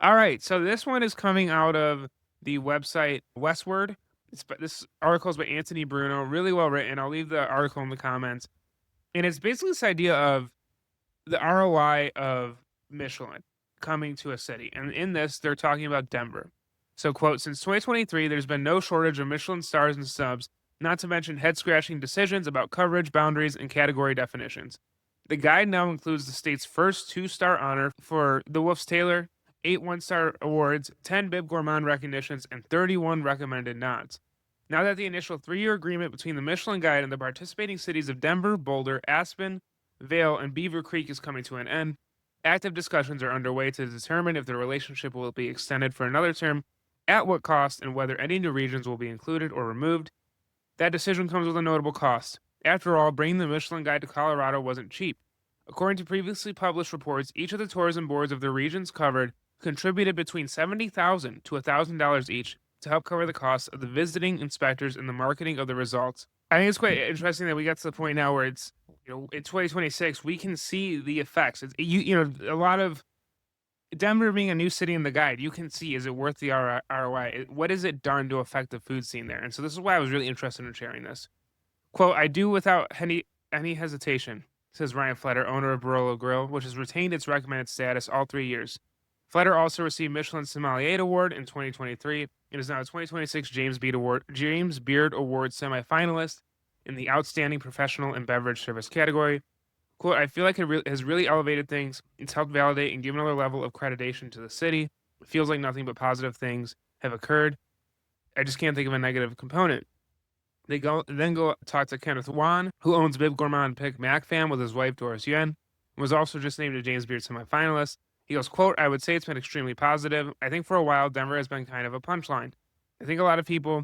All right, so this one is coming out of the website Westward. This article is by Anthony Bruno, really well written. I'll leave the article in the comments. And it's basically this idea of the ROI of Michelin coming to a city. And in this, they're talking about Denver. So, quote, since 2023, there's been no shortage of Michelin stars and subs, not to mention head scratching decisions about coverage, boundaries, and category definitions. The guide now includes the state's first two-star honor for the Wolf's Taylor, 8 one-star awards, 10 Bib Gourmand recognitions, and 31 recommended nods. Now that the initial 3-year agreement between the Michelin Guide and the participating cities of Denver, Boulder, Aspen, Vale, and Beaver Creek is coming to an end, active discussions are underway to determine if the relationship will be extended for another term, at what cost, and whether any new regions will be included or removed. That decision comes with a notable cost. After all, bringing the Michelin Guide to Colorado wasn't cheap. According to previously published reports, each of the tourism boards of the regions covered contributed between $70,000 to $1,000 each to help cover the costs of the visiting inspectors and the marketing of the results. I think it's quite interesting that we got to the point now where it's, in 2026, we can see the effects. A lot of Denver being a new city in the guide, you can see, is it worth the ROI? What has it done to affect the food scene there? And so this is why I was really interested in sharing this. Quote, I do without any hesitation, says Ryan Fletter, owner of Barolo Grill, which has retained its recommended status all 3 years. Fletter also received Michelin Sommelier Award in 2023 and is now a 2026 James Beard Award semifinalist in the Outstanding Professional and Beverage Service category. Quote, I feel like it has really elevated things. It's helped validate and give another level of accreditation to the city. It feels like nothing but positive things have occurred. I just can't think of a negative component. They then go talk to Kenneth Wan, who owns Bib Gourmand Pick Mac Fam with his wife Doris Yuen, was also just named a James Beard semifinalist. He goes, quote, I would say it's been extremely positive. I think for a while, Denver has been kind of a punchline. I think a lot of people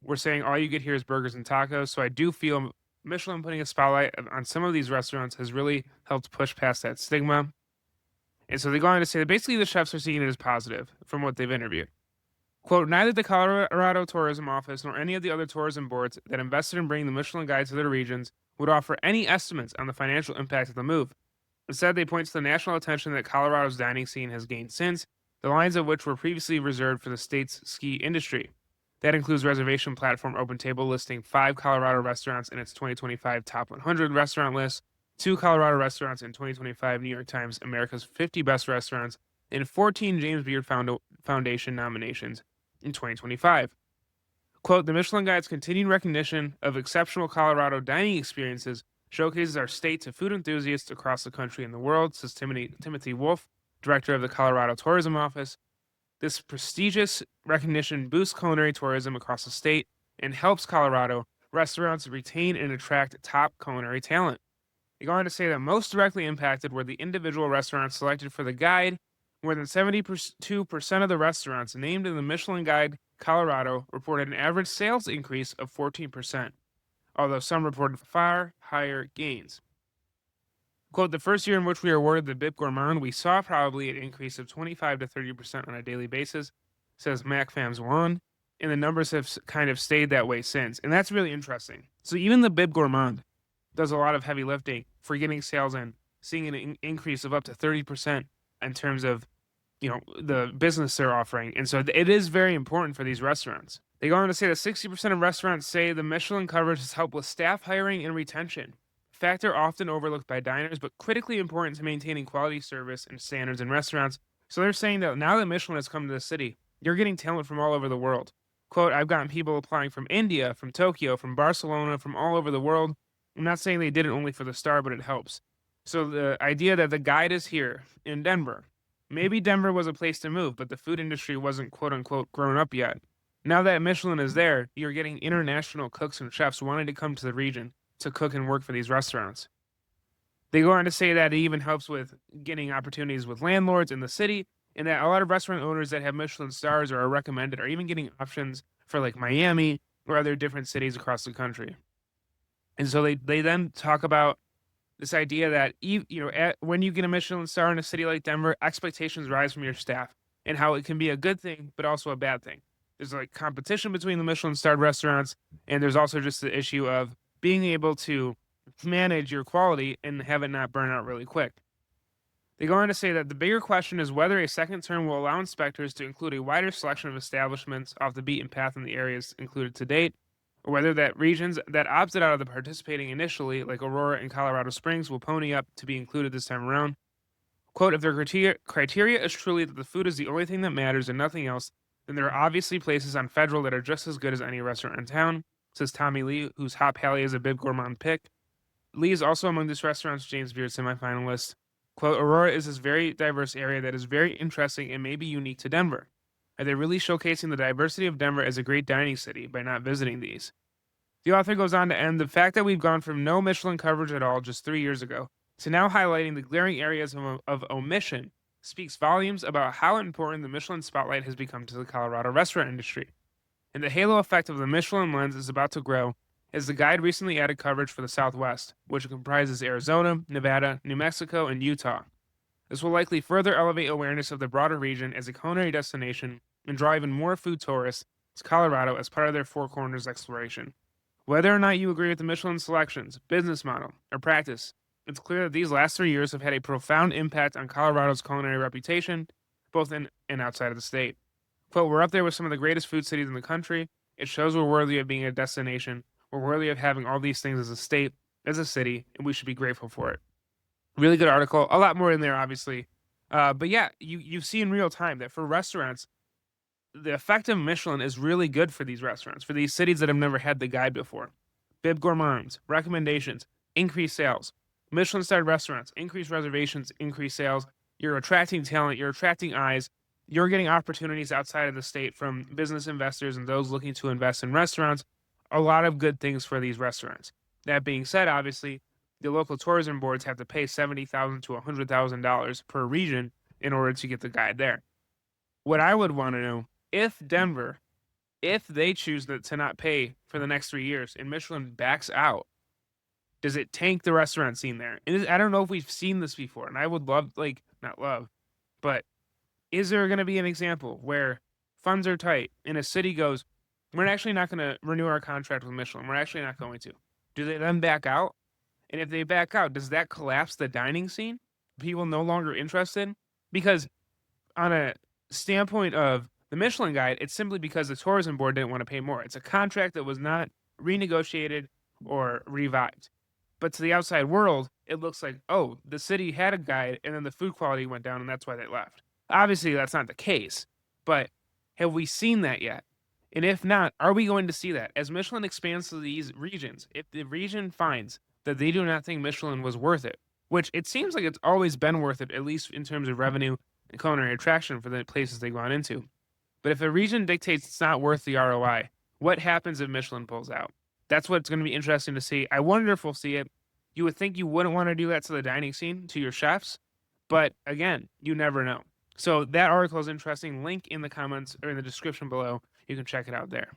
were saying all you get here is burgers and tacos. So I do feel Michelin putting a spotlight on some of these restaurants has really helped push past that stigma. And so they go on to say that basically the chefs are seeing it as positive from what they've interviewed. Quote, neither the Colorado Tourism Office nor any of the other tourism boards that invested in bringing the Michelin Guide to their regions would offer any estimates on the financial impact of the move. Instead, they point to the national attention that Colorado's dining scene has gained since, the lines of which were previously reserved for the state's ski industry. That includes reservation platform OpenTable listing 5 Colorado restaurants in its 2025 Top 100 restaurant list, 2 Colorado restaurants in 2025 New York Times America's 50 Best Restaurants, and 14 James Beard Foundation nominations in 2025. Quote, the Michelin Guide's continued recognition of exceptional Colorado dining experiences showcases our state to food enthusiasts across the country and the world, says Timothy Wolf, director of the Colorado Tourism Office. This prestigious recognition boosts culinary tourism across the state and helps Colorado restaurants retain and attract top culinary talent. They go on to say that most directly impacted were the individual restaurants selected for the guide. More than 72% of the restaurants named in the Michelin Guide Colorado reported an average sales increase of 14%, although some reported far higher gains. Quote, the first year in which we were awarded the Bib Gourmand, we saw probably an increase of 25 to 30% on a daily basis, says MacFams One, and the numbers have kind of stayed that way since. And that's really interesting. So even the Bib Gourmand does a lot of heavy lifting for getting sales and seeing an increase of up to 30% in terms of the business they're offering. And so it is very important for these restaurants. They go on to say that 60% of restaurants say the Michelin coverage has helped with staff hiring and retention. Factor often overlooked by diners, but critically important to maintaining quality service and standards in restaurants. So they're saying that now that Michelin has come to the city, you're getting talent from all over the world. Quote, I've gotten people applying from India, from Tokyo, from Barcelona, from all over the world. I'm not saying they did it only for the star, but it helps. So the idea that the guide is here in Denver, maybe Denver was a place to move, but the food industry wasn't quote unquote grown up yet. Now that Michelin is there, you're getting international cooks and chefs wanting to come to the region to cook and work for these restaurants. They go on to say that it even helps with getting opportunities with landlords in the city, and that a lot of restaurant owners that have Michelin stars or are recommended are even getting options for like Miami or other different cities across the country. And so they then talk about this idea that when you get a Michelin star in a city like Denver, expectations rise from your staff, and how it can be a good thing but also a bad thing. There's like competition between the Michelin starred restaurants, and there's also just the issue of being able to manage your quality and have it not burn out really quick. They go on to say that the bigger question is whether a second term will allow inspectors to include a wider selection of establishments off the beaten path in the areas included to date, or whether that regions that opted out of the participating initially, like Aurora and Colorado Springs, will pony up to be included this time around. Quote, if their criteria is truly that the food is the only thing that matters and nothing else, then there are obviously places on Federal that are just as good as any restaurant in town, says Tommy Lee, whose Hot Pally is a Bib Gourmand pick. Lee is also among this restaurant's James Beard semifinalist. Quote, Aurora is this very diverse area that is very interesting and maybe unique to Denver. Are they really showcasing the diversity of Denver as a great dining city by not visiting these? The author goes on to end the fact that we've gone from no Michelin coverage at all just 3 years ago to now highlighting the glaring areas of omission speaks volumes about how important the Michelin spotlight has become to the Colorado restaurant industry. And the halo effect of the Michelin lens is about to grow as the guide recently added coverage for the Southwest, which comprises Arizona, Nevada, New Mexico, and Utah. This will likely further elevate awareness of the broader region as a culinary destination and draw even more food tourists to Colorado as part of their Four Corners exploration. Whether or not you agree with the Michelin selections, business model, or practice, it's clear that these last 3 years have had a profound impact on Colorado's culinary reputation, both in and outside of the state. Quote, we're up there with some of the greatest food cities in the country. It shows we're worthy of being a destination. We're worthy of having all these things as a state, as a city, and we should be grateful for it. Really good article. A lot more in there, obviously. But yeah, you see in real time that for restaurants, the effect of Michelin is really good for these restaurants, for these cities that have never had the guide before. Bib Gourmands, recommendations, increased sales. Michelin starred restaurants, increased reservations, increased sales. You're attracting talent, you're attracting eyes, you're getting opportunities outside of the state from business investors and those looking to invest in restaurants. A lot of good things for these restaurants. That being said, obviously, the local tourism boards have to pay $70,000 to $100,000 per region in order to get the guide there. What I would want to know, if Denver, if they choose to not pay for the next 3 years and Michelin backs out, does it tank the restaurant scene there? I don't know if we've seen this before, and I would love, like, not love, but is there going to be an example where funds are tight and a city goes, we're actually not going to renew our contract with Michelin. We're actually not going to. Do they then back out? And if they back out, does that collapse the dining scene? People no longer interested? Because on a standpoint of the Michelin guide, it's simply because the tourism board didn't want to pay more. It's a contract that was not renegotiated or revived. But to the outside world, it looks like, oh, the city had a guide and then the food quality went down and that's why they left. Obviously, that's not the case. But have we seen that yet? And if not, are we going to see that? As Michelin expands to these regions, if the region finds that they do not think Michelin was worth it, which it seems like it's always been worth it, at least in terms of revenue and culinary attraction for the places they've gone into. But if a region dictates it's not worth the ROI, what happens if Michelin pulls out? That's what's going to be interesting to see. I wonder if we'll see it. You would think you wouldn't want to do that to the dining scene, to your chefs. But again, you never know. So that article is interesting. Link in the comments or in the description below. You can check it out there.